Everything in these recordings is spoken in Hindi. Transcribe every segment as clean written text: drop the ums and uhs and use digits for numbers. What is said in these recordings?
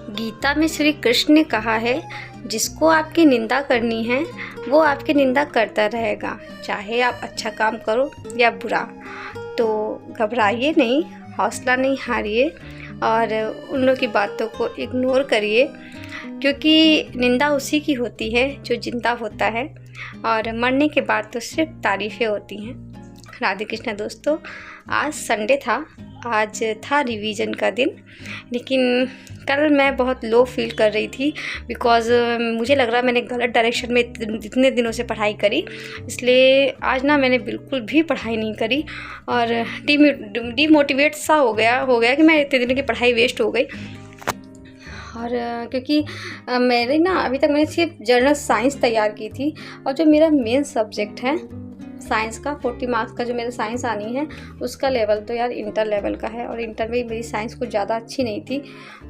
गीता में श्री कृष्ण ने कहा है, जिसको आपकी निंदा करनी है वो आपकी निंदा करता रहेगा, चाहे आप अच्छा काम करो या बुरा। तो घबराइए नहीं, हौसला नहीं हारिए और उन लोगों की बातों को इग्नोर करिए, क्योंकि निंदा उसी की होती है जो जिंदा होता है और मरने के बाद तो सिर्फ तारीफ़ें होती हैं। राधे कृष्णा दोस्तों, आज संडे था, आज था रिवीजन का दिन, लेकिन कल मैं बहुत लो फील कर रही थी बिकॉज़ मुझे लग रहा मैंने गलत डायरेक्शन में इतने दिनों से पढ़ाई करी, इसलिए आज ना मैंने बिल्कुल भी पढ़ाई नहीं करी और डीमोटिवेट सा हो गया कि मैं इतने दिनों की पढ़ाई वेस्ट हो गई। और क्योंकि मेरे ना अभी तक मैंने सिर्फ जनरल साइंस तैयार की थी और जो मेरा मेन सब्जेक्ट है साइंस का 40 मार्क्स का जो मेरा साइंस आनी है उसका लेवल तो यार इंटर लेवल का है और इंटर में मेरी साइंस कुछ ज़्यादा अच्छी नहीं थी।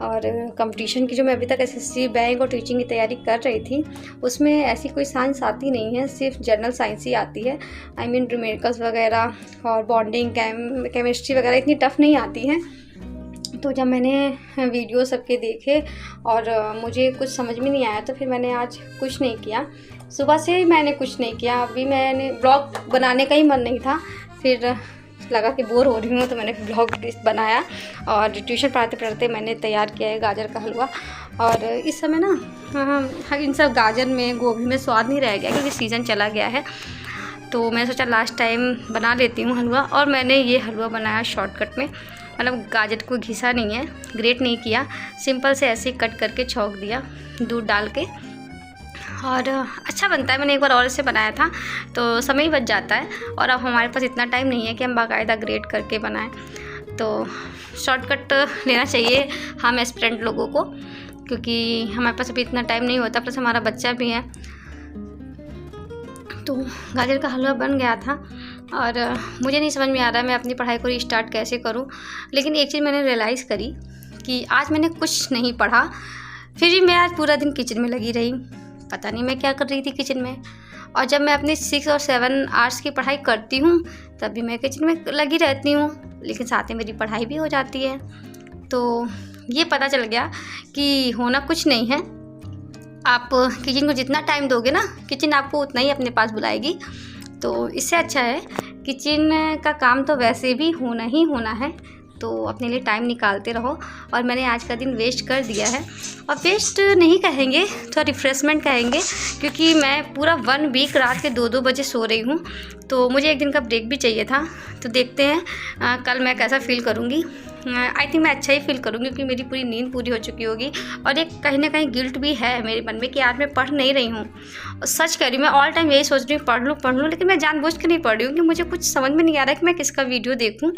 और कंपटीशन की जो मैं अभी तक एसएससी बैंक और टीचिंग की तैयारी कर रही थी उसमें ऐसी कोई साइंस आती नहीं है, सिर्फ जनरल साइंस ही आती है। आई मीन न्यूमेरिकल्स वगैरह और बॉन्डिंग केमिस्ट्री वगैरह इतनी टफ नहीं आती है। तो जब मैंने वीडियो सबके देखे और मुझे कुछ समझ में नहीं आया तो फिर मैंने आज कुछ नहीं किया, सुबह से मैंने कुछ नहीं किया। अभी मैंने ब्लॉग बनाने का ही मन नहीं था, फिर लगा कि बोर हो रही हूँ तो मैंने ब्लॉग बनाया और ट्यूशन पढ़ाते पढ़ाते मैंने तैयार किया है गाजर का हलवा। और इस समय ना इन सब गाजर में गोभी में स्वाद नहीं रह गया क्योंकि सीज़न चला गया है, तो मैंने सोचा लास्ट टाइम बना लेती हूँ हलवा। और मैंने ये हलवा बनाया शॉर्टकट में, मतलब गाजर को घिसा नहीं है, ग्रेट नहीं किया, सिंपल से ऐसे ही कट करके छौंक दिया दूध डाल के और अच्छा बनता है। मैंने एक बार और से बनाया था तो समय ही बच जाता है और अब हमारे पास इतना टाइम नहीं है कि हम बाकायदा ग्रेट करके बनाएं, तो शॉर्टकट लेना चाहिए हम एस्पिरेंट लोगों को, क्योंकि हमारे पास अभी इतना टाइम नहीं होता, प्लस हमारा बच्चा भी है। तो गाजर का हलवा बन गया था और मुझे नहीं समझ में आ रहा है मैं अपनी पढ़ाई को रीस्टार्ट कैसे करूं। लेकिन एक चीज़ मैंने रियलाइज़ करी कि आज मैंने कुछ नहीं पढ़ा, फिर भी मैं आज पूरा दिन किचन में लगी रही। पता नहीं मैं क्या कर रही थी किचन में। और जब मैं अपनी 6 और 7 आवर्स की पढ़ाई करती हूँ तब भी मैं किचन में लगी रहती हूँ, लेकिन साथ में मेरी पढ़ाई भी हो जाती है। तो ये पता चल गया कि होना कुछ नहीं है, आप किचन को जितना टाइम दोगे ना किचन आपको उतना ही अपने पास बुलाएगी। तो इससे अच्छा है किचन का काम तो वैसे भी होना ही होना है, तो अपने लिए टाइम निकालते रहो। और मैंने आज का दिन वेस्ट कर दिया है, और वेस्ट नहीं कहेंगे, थोड़ा रिफ़्रेशमेंट कहेंगे, क्योंकि मैं पूरा 1 वीक रात के 2-2 बजे सो रही हूँ, तो मुझे एक दिन का ब्रेक भी चाहिए था। तो देखते हैं कल मैं कैसा फ़ील करूँगी। आई थिंक मैं अच्छा ही फील करूँगी क्योंकि मेरी पूरी नींद पूरी हो चुकी होगी। और एक कहीं ना कहीं गिल्ट भी है मेरे मन में कि आज मैं पढ़ नहीं रही हूँ। सच कह रही हूँ, मैं ऑल टाइम यही सोच रही हूँ पढ़ लूँ, लेकिन मैं जानबूझ के नहीं पढ़ रही हूँ कि मुझे कुछ समझ में नहीं आ रहा है कि मैं किसका वीडियो देखूँ।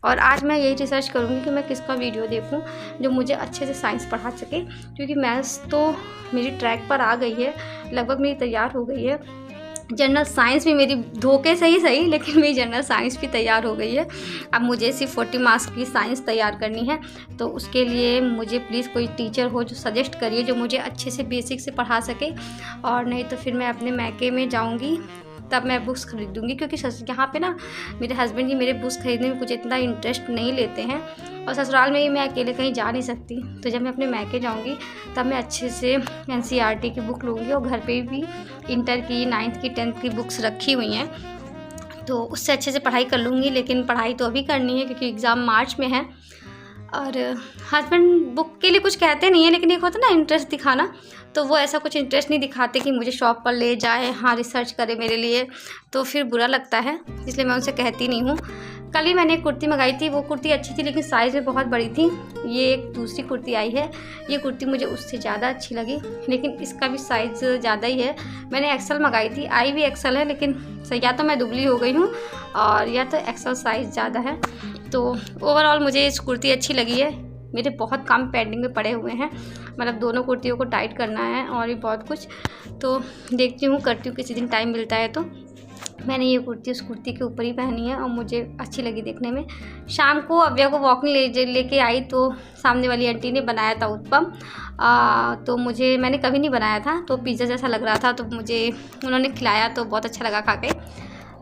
और आज मैं यही रिसर्च करूँगी कि मैं किसका वीडियो देखूँ जो मुझे अच्छे से साइंस पढ़ा सके, क्योंकि मैथ्स तो मेरी ट्रैक पर आ गई है, लगभग मेरी तैयार हो गई है। जनरल साइंस भी मेरी धोखे से ही सही, लेकिन मेरी जनरल साइंस भी तैयार हो गई है। अब मुझे सिर्फ 40 मार्क्स की साइंस तैयार करनी है, तो उसके लिए मुझे प्लीज़ कोई टीचर हो जो सजेस्ट करिए जो मुझे अच्छे से बेसिक से पढ़ा सके। और नहीं तो फिर मैं अपने मैके में जाऊंगी तब मैं बुक्स खरीदूँगी, क्योंकि यहाँ पे ना मेरे हस्बैंड जी मेरे बुक्स खरीदने में कुछ इतना इंटरेस्ट नहीं लेते हैं, और ससुराल में ही मैं अकेले कहीं जा नहीं सकती। तो जब मैं अपने मैके जाऊँगी तब मैं अच्छे से एनसीईआरटी की बुक लूँगी, और घर पे भी इंटर की 9th की 10th की बुक्स रखी हुई हैं, तो उससे अच्छे से पढ़ाई कर लूँगी। लेकिन पढ़ाई तो अभी करनी है क्योंकि एग्ज़ाम मार्च में है। और हस्बैंड बुक के लिए कुछ कहते नहीं है, लेकिन एक होता है ना इंटरेस्ट दिखाना, तो वो ऐसा कुछ इंटरेस्ट नहीं दिखाते कि मुझे शॉप पर ले जाए, हाँ रिसर्च करे मेरे लिए, तो फिर बुरा लगता है, इसलिए मैं उनसे कहती नहीं हूँ। कल ही मैंने एक कुर्ती मंगाई थी, वो कुर्ती अच्छी थी लेकिन साइज़ में बहुत बड़ी थी। ये एक दूसरी कुर्ती आई है, ये कुर्ती मुझे उससे ज़्यादा अच्छी लगी, लेकिन इसका भी साइज़ ज़्यादा ही है। मैंने एक्सल मंगाई थी, आई भी एक्सल है, लेकिन या तो मैं दुबली हो गई हूँ और या तो एक्सल साइज़ ज़्यादा है। तो ओवरऑल मुझे इस कुर्ती अच्छी लगी है। मेरे बहुत काम पेंडिंग में पड़े हुए हैं, मतलब दोनों कुर्तियों को टाइट करना है और भी बहुत कुछ, तो देखती हूँ करती हूँ किसी दिन टाइम मिलता है। तो मैंने ये कुर्ती उस कुर्ती के ऊपर ही पहनी है और मुझे अच्छी लगी देखने में। शाम को अव्या को वॉकिंग लेके आई तो सामने वाली आंटी ने बनाया था उत्पम, तो मैंने कभी नहीं बनाया था, तो पिज़्ज़ा जैसा लग रहा था, तो मुझे उन्होंने खिलाया तो बहुत अच्छा लगा खा के।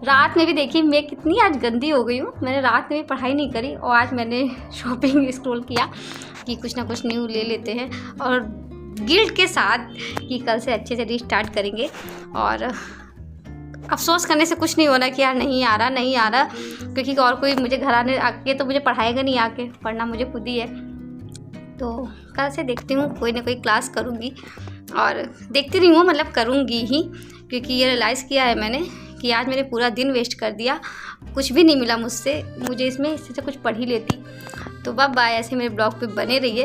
रात में भी देखिए मैं कितनी आज गंदी हो गई हूँ, मैंने रात में भी पढ़ाई नहीं करी और आज मैंने शॉपिंग स्क्रॉल किया। कि कुछ ना कुछ न्यू ले लेते हैं, और गिल्ट के साथ कि कल से अच्छे से रीस्टार्ट करेंगे। और अफसोस करने से कुछ नहीं होना कि यार नहीं आ रहा, क्योंकि और कोई मुझे घर आने आके तो मुझे पढ़ाएगा नहीं, आके पढ़ना मुझे खुद ही है। तो कल से देखती हूँ, कोई ना कोई क्लास करूँगी, और देखती नहीं हूँ मतलब करूँगी ही, क्योंकि ये रियलाइज़ किया है मैंने कि आज मैंने पूरा दिन वेस्ट कर दिया, कुछ भी नहीं मिला मुझसे, मुझे इसमें इससे कुछ पढ़ ही लेती। तो बाय, ऐसे मेरे ब्लॉग पे बने रहिए।